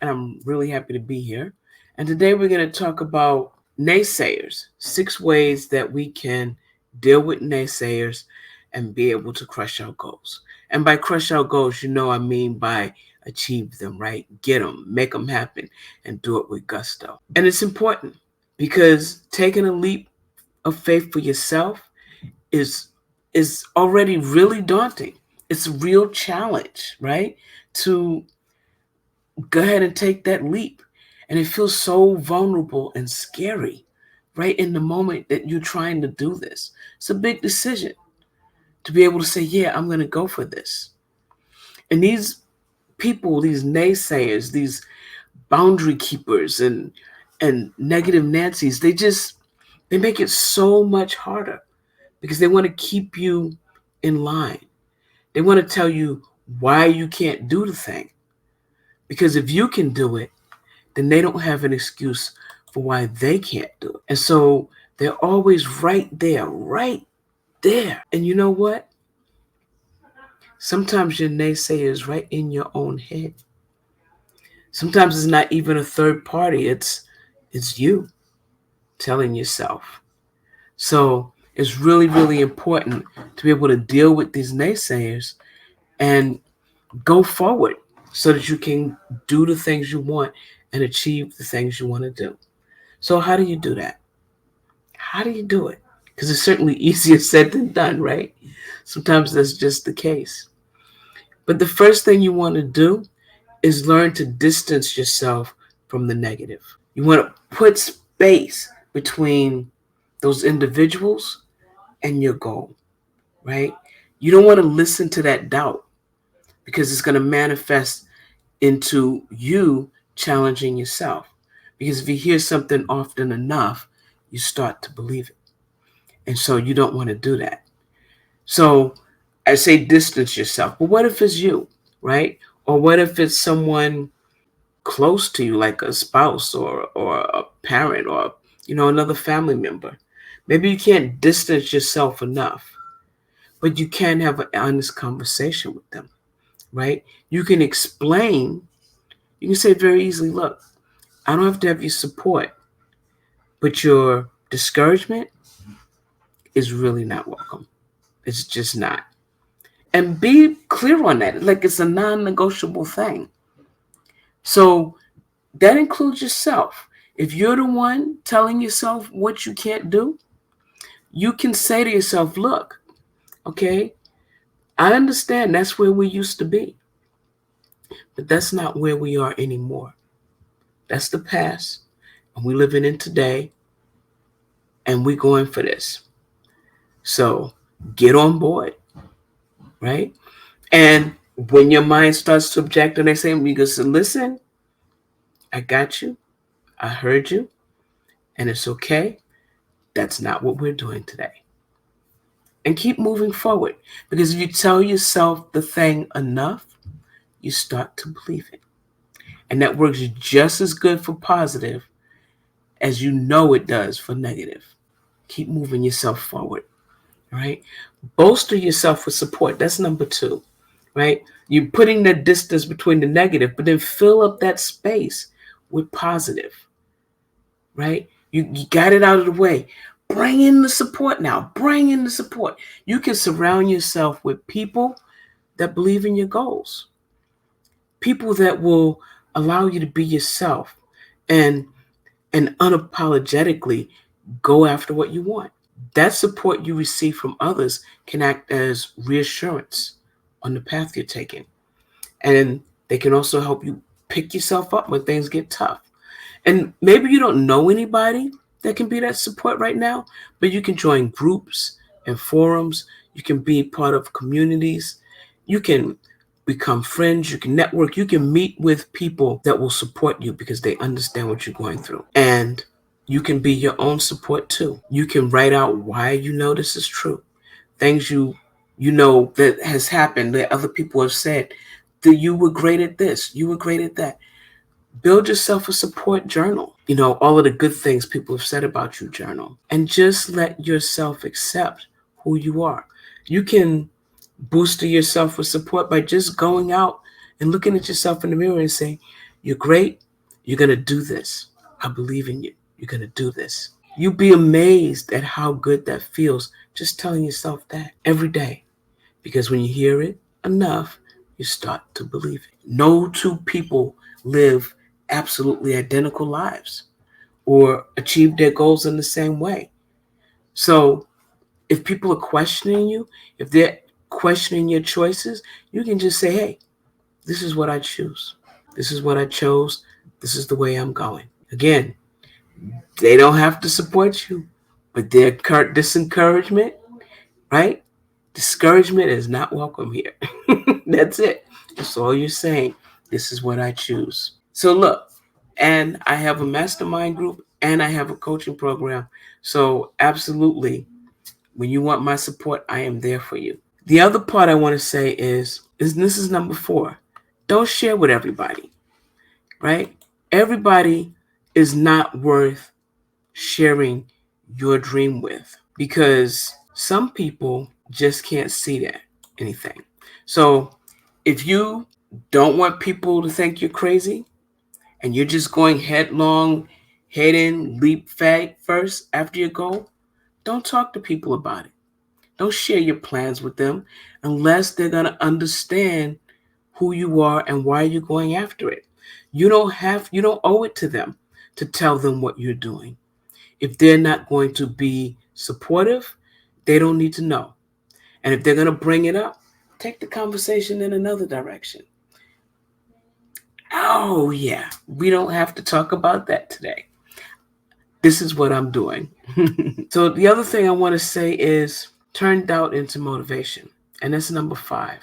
and I'm really happy to be here. And today we're going to talk about naysayers, 6 ways that we can deal with naysayers and be able to crush our goals. And by crush our goals, I mean by achieve them, right? Get them, make them happen, and do it with gusto. And it's important because taking a leap of faith for yourself is is already really daunting. It's a real challenge, right? To go ahead and take that leap. And it feels so vulnerable and scary right in the moment that you're trying to do this. It's a big decision to be able to say, yeah, I'm going to go for this. And these people, these naysayers, these boundary keepers and negative Nancy's, they make it so much harder because they want to keep you in line. They want to tell you why you can't do the thing. Because if you can do it, then they don't have an excuse for why they can't do it. And so they're always right there, right there. And you know what? Sometimes your naysayer is right in your own head. Sometimes it's not even a third party. It's you telling yourself. So it's really, really important to be able to deal with these naysayers and go forward so that you can do the things you want and achieve the things you want to do. So how do you do that? How do you do it? Because it's certainly easier said than done, right? Sometimes that's just the case. But the first thing you want to do is learn to distance yourself from the negative. You want to put space between those individuals and your goal, right? You don't want to listen to that doubt because it's going to manifest into you challenging yourself. Because if you hear something often enough, you start to believe it. And so you don't want to do that. So I say distance yourself. But what if it's you, right? Or what if it's someone close to you, like a spouse or a parent or, another family member? Maybe you can't distance yourself enough, but you can have an honest conversation with them, right? You can explain, you can say very easily, look, I don't have to have your support, but your discouragement is really not welcome. It's just not. And be clear on that. Like it's a non negotiable thing. So that includes yourself. If you're the one telling yourself what you can't do, you can say to yourself, look, okay, I understand that's where we used to be, but that's not where we are anymore. That's the past, and we're living in today, and we're going for this. So get on board, right? And when your mind starts to object and they say, you can say, listen, I got you. I heard you. And it's okay. That's not what we're doing today. And keep moving forward. Because if you tell yourself the thing enough, you start to believe it. And that works just as good for positive as you know it does for negative. Keep moving yourself forward. Right? Bolster yourself with support. That's number 2. Right? You're putting the distance between the negative, but then fill up that space with positive. Right? You got it out of the way. Bring in the support now. Bring in the support. You can surround yourself with people that believe in your goals. People that will allow you to be yourself and unapologetically go after what you want. That support you receive from others can act as reassurance on the path you're taking. And they can also help you pick yourself up when things get tough. And maybe you don't know anybody that can be that support right now, but you can join groups and forums. You can be part of communities. You can become friends. You can network. You can meet with people that will support you because they understand what you're going through. And you can be your own support too. You can write out why you know this is true. Things you know that has happened that other people have said that you were great at this, you were great at that. Build yourself a support journal. All of the good things people have said about you, journal. And just let yourself accept who you are. You can booster yourself with support by just going out and looking at yourself in the mirror and saying, You're great. You're going to do this. I believe in you. You're going to do this. You'd be amazed at how good that feels just telling yourself that every day. Because when you hear it enough, you start to believe it. No two people live absolutely identical lives or achieve their goals in the same way. So if people are questioning you, if they're questioning your choices, you can just say, hey, this is what I choose. This is what I chose. This is the way I'm going. Again, they don't have to support you, but their disencouragement, right? Discouragement is not welcome here. That's it. That's all you're saying. This is what I choose. So look, and I have a mastermind group and I have a coaching program. So absolutely, when you want my support, I am there for you. The other part I want to say is this is number 4. Don't share with everybody, right? Everybody is not worth sharing your dream with because some people just can't see that anything. So if you don't want people to think you're crazy and you're just going headlong, head in, leap first after your goal, don't talk to people about it. Don't share your plans with them unless they're going to understand who you are and why you're going after it. You don't owe it to them to tell them what you're doing. If they're not going to be supportive, they don't need to know. And if they're going to bring it up, take the conversation in another direction. Oh, yeah, we don't have to talk about that today. This is what I'm doing. So, the other thing I want to say is turn doubt into motivation. And that's number 5.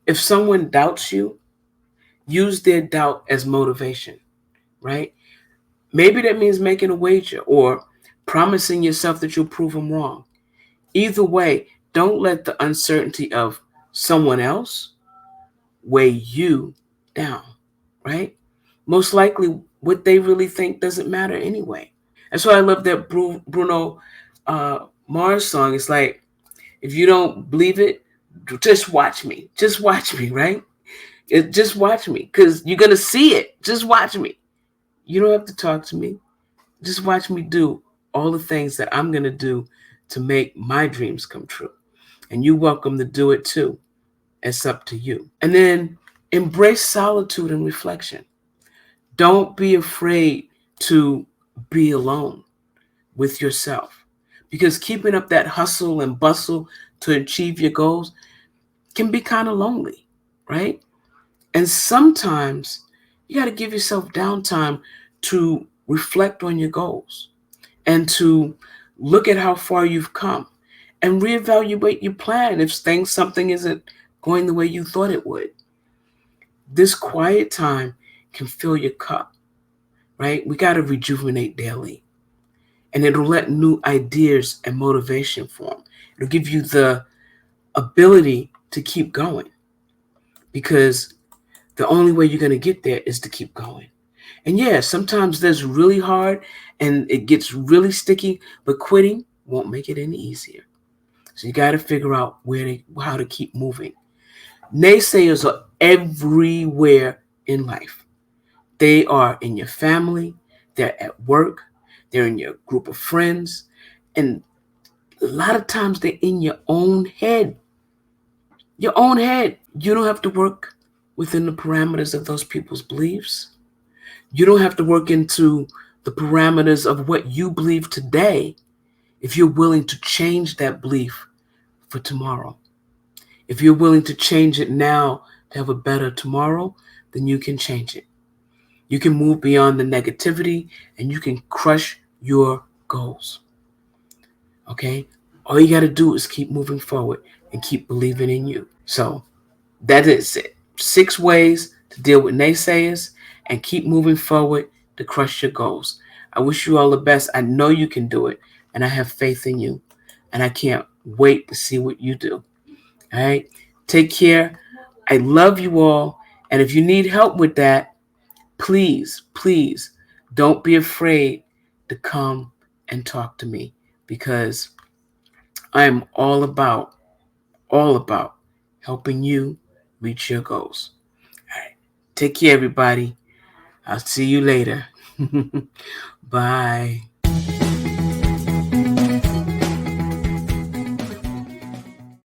If someone doubts you, use their doubt as motivation, right? Maybe that means making a wager or promising yourself that you'll prove them wrong. Either way, don't let the uncertainty of someone else weigh you down, right? Most likely, what they really think doesn't matter anyway. That's why I love that Bruno Mars song. It's like, if you don't believe it, just watch me. Just watch me, right? Just watch me because you're going to see it. Just watch me. You don't have to talk to me. Just watch me do all the things that I'm going to do to make my dreams come true. And you're welcome to do it too. It's up to you. And then embrace solitude and reflection. Don't be afraid to be alone with yourself because keeping up that hustle and bustle to achieve your goals can be kind of lonely, right? And sometimes you got to give yourself downtime to reflect on your goals and to look at how far you've come and reevaluate your plan if something isn't going the way you thought it would. This quiet time can fill your cup, right? We got to rejuvenate daily. And it'll let new ideas and motivation form. It'll give you the ability to keep going because the only way you're going to get there is to keep going. And yeah, sometimes that's really hard and it gets really sticky, but quitting won't make it any easier. So you got to figure out how to keep moving. Naysayers are everywhere in life. They are in your family, they're at work, they're in your group of friends, and a lot of times they're in your own head. Your own head. You don't have to work within the parameters of those people's beliefs. You don't have to work into the parameters of what you believe today if you're willing to change that belief for tomorrow. If you're willing to change it now to have a better tomorrow, then you can change it. You can move beyond the negativity and you can crush your goals. Okay? All you got to do is keep moving forward and keep believing in you. So that is it. 6 ways to deal with naysayers and keep moving forward to crush your goals. I wish you all the best. I know you can do it, and I have faith in you. And I can't wait to see what you do. All right? Take care. I love you all. And if you need help with that, please, please don't be afraid to come and talk to me because I am all about helping you reach your goals. All right. Take care, everybody. I'll see you later. Bye.